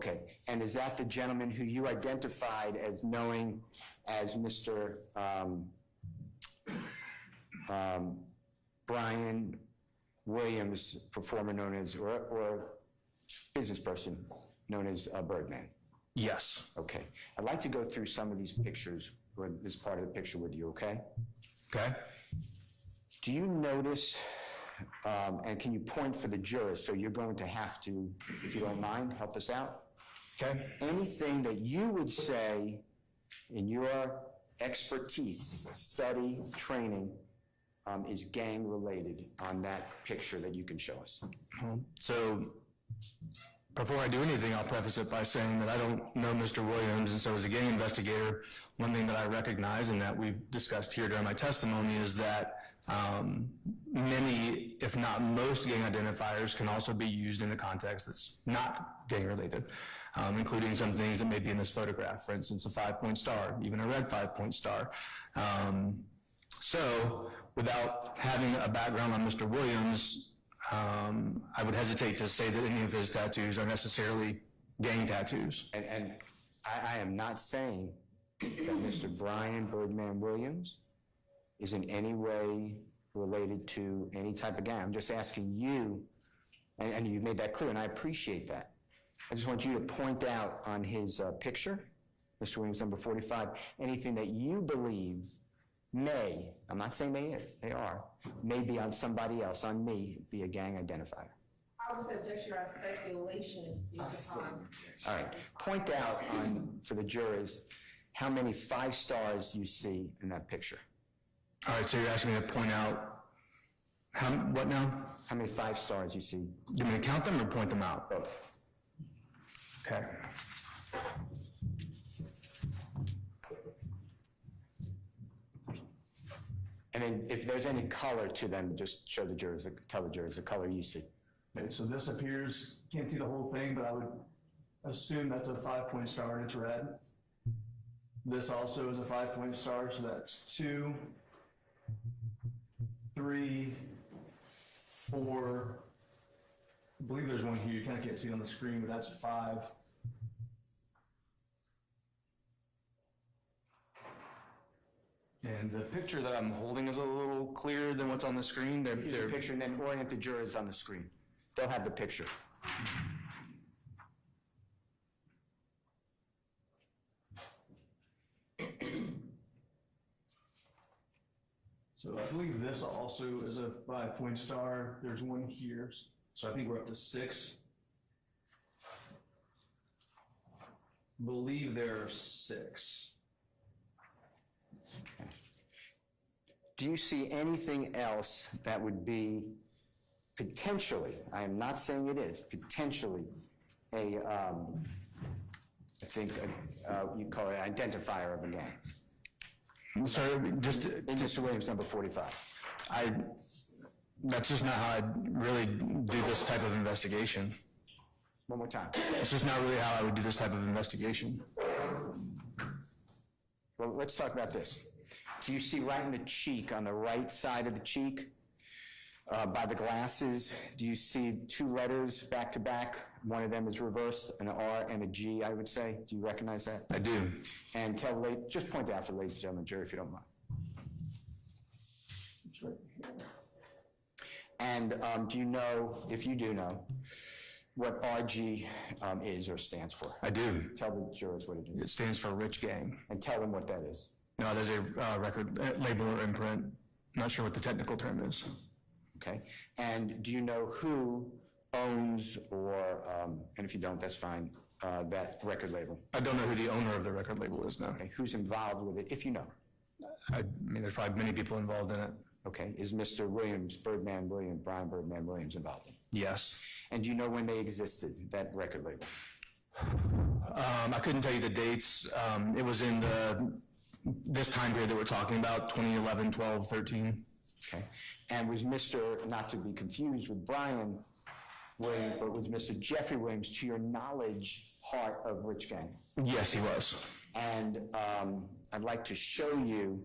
Okay, and is that the gentleman who you identified as knowing as Mr. Bryan Williams, performer known as, or business person known as Birdman? Yes. Okay, I'd like to go through some of these pictures, or this part of the picture with you, okay? Okay. Do you notice, and can you point for the jurors, so you're going to have to, if you don't mind, help us out? Okay. Anything that you would say in your expertise, study, training, is gang-related on that picture that you can show us? So before I do anything, I'll preface it by saying that I don't know Mr. Williams, and so as a gang investigator, one thing that I recognize and that we've discussed here during my testimony is that many, if not most, gang identifiers can also be used in a context that's not gang-related, including some things that may be in this photograph, for instance, a 5-point star, even a red 5-point star. So without having a background on Mr. Williams, I would hesitate to say that any of his tattoos are necessarily gang tattoos. And I am not saying that Mr. Bryan Birdman Williams is in any way related to any type of gang. I'm just asking you, and you made that clear, and I appreciate that. I just want you to point out on his picture, Mr. Williams, number 45, anything that you believe may, I'm not saying they are, may be on somebody else, on me, be a gang identifier. I would suggest your speculation is upon. All right, point out for the jurors how many 5 stars you see in that picture. All right, so you're asking me to point out what now? How many 5 stars you see? You want me to count them or point them out? Both. Okay. And then if there's any color to them, just show the jurors, tell the jurors the color you see. Okay, so this appears, can't see the whole thing, but I would assume that's a 5-point star and it's red. This also is a 5-point star, so that's 2, 3, 4. I believe there's one here. You kind of can't see it on the screen, but that's 5. And the picture that I'm holding is a little clearer than what's on the screen. Here's the picture, and then orient the jurors on the screen. They'll have the picture. So I believe this also is a 5-point star. There's one here. So I think we're up to 6. I believe there are 6. Do you see anything else that would be potentially, I am not saying it is, potentially a, I think, you call it an identifier of a gang? I'm sorry, just in Mr. Williams, number 45. That's just not how I really do this type of investigation. One more time. It's just not really how I would do this type of investigation. Well, let's talk about this. Do you see right in the cheek, on the right side of the cheek, by the glasses, do you see 2 letters back to back? One of them is reversed, an R and a G, I would say. Do you recognize that? I do. And just point out for the ladies and gentlemen, jury, if you don't mind. It's right here. And do you know, if you do know, what RG is or stands for? I do. Tell the jurors what it is. It stands for Rich Gang. And tell them what that is. No, there's a record label or imprint. Not sure what the technical term is. Okay. And do you know who owns or, and if you don't, that's fine, that record label? I don't know who the owner of the record label is now. Okay. Who's involved with it, if you know? I mean, there's probably many people involved in it. Okay. Is Mr. Williams, Bryan Birdman Williams involved in it? Yes. And do you know when they existed, that record label? I couldn't tell you the dates. It was in this time period that we're talking about, 2011, 12, 13. Okay. And was Mr., not to be confused with Bryan Williams, but was Mr. Jeffrey Williams, to your knowledge, part of Rich Gang? Yes, he was. And I'd like to show you